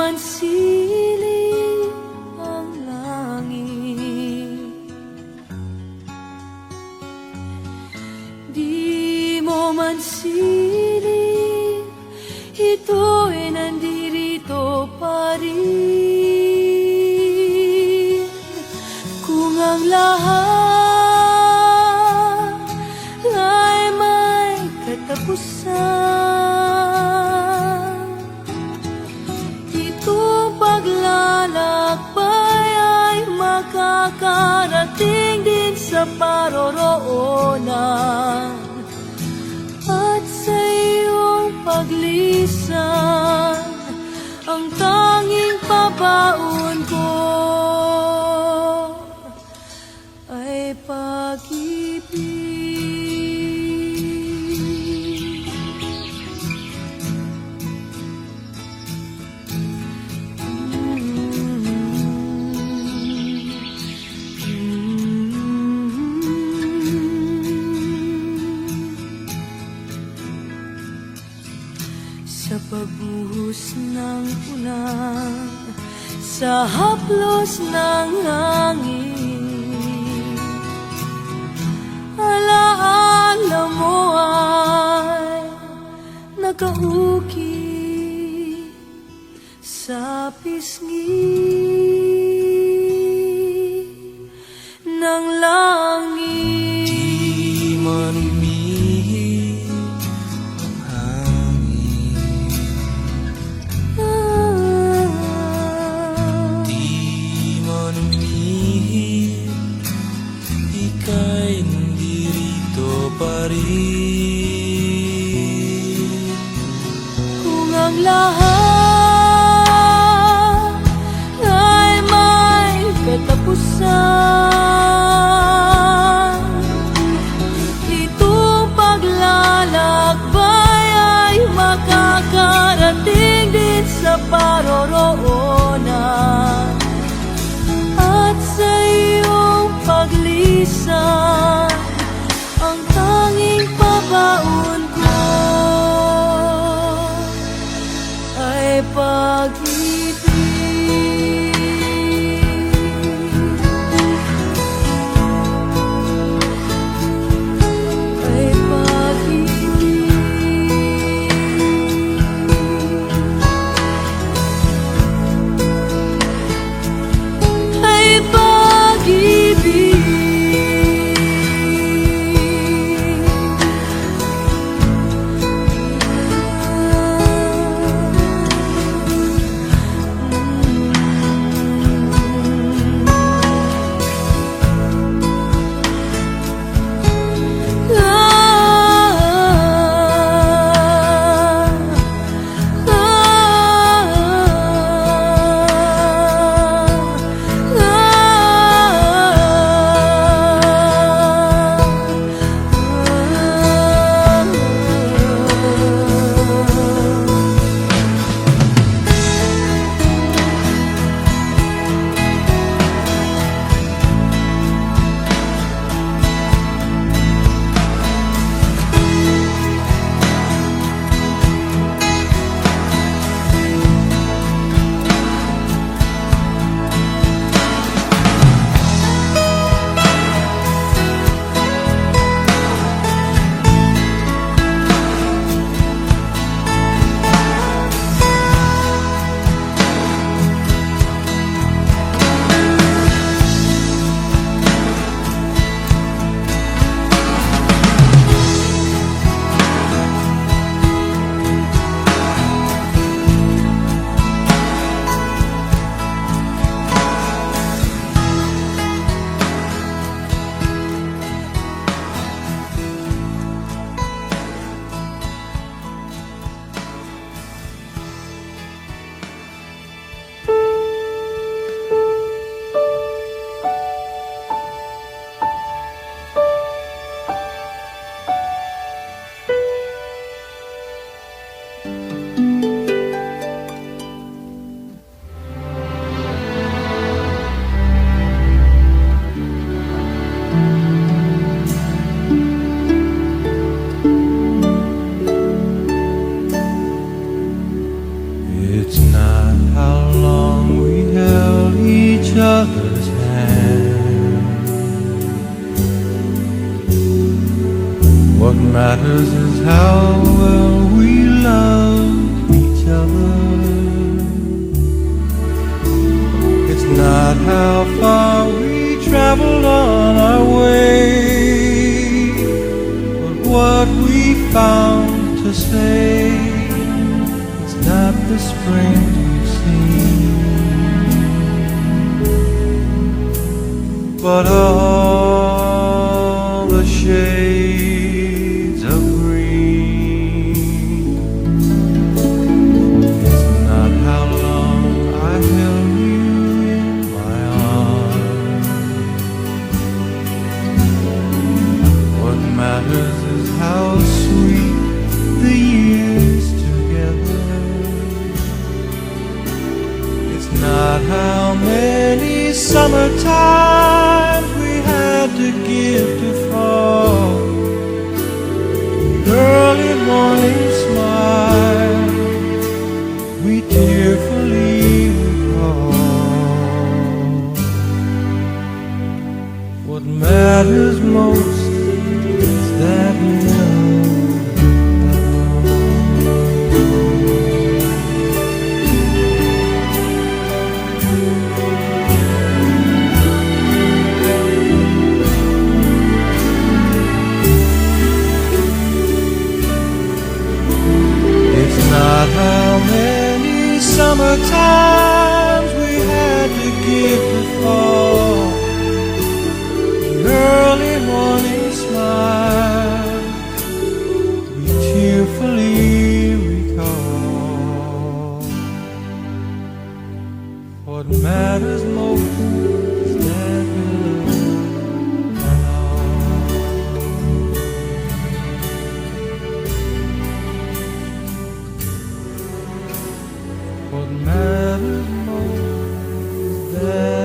man siling ang langit, di mo man siling, ito'y nandirito pa rin. Kung ang lahat ay may katapusan, itong paglalakbay ay makakarating din sa paroroonan. At sa iyong paglisan, ang tanging pabaon ko ay pag-ibig. Sa pagbuhos ng ulan, sa haplos ng hangin, alaala mo ay nakauki sa pisngi ng langit. Di man umihip ang hangin, di man umihip, ika'y nandirito pa rin. Kung ang lahat ay may katapusan, itong paglalakbay ay makakarating din sa paroroonan. At sa iyong paglisan, ang tanging pabaon ko ay pag-ibig. Ay pag-ibig. Ay pag-ibig. It's not how long we held each other's hand. What matters is how well we love each other. It's not how far we traveled on our way, but what we found to say. It's not the spring we've seen, but all the shades of green. It's not how long I held you in my arms. What matters is how sweet the years together. It's not how many summertimes we had to give to fall. Early morning smile we tearfully recall. What matters most is that we know. It's not how many summertimes we had to give to fall. An early morning smile we tearfully recall. What matters most is that we love and all. What matters most is that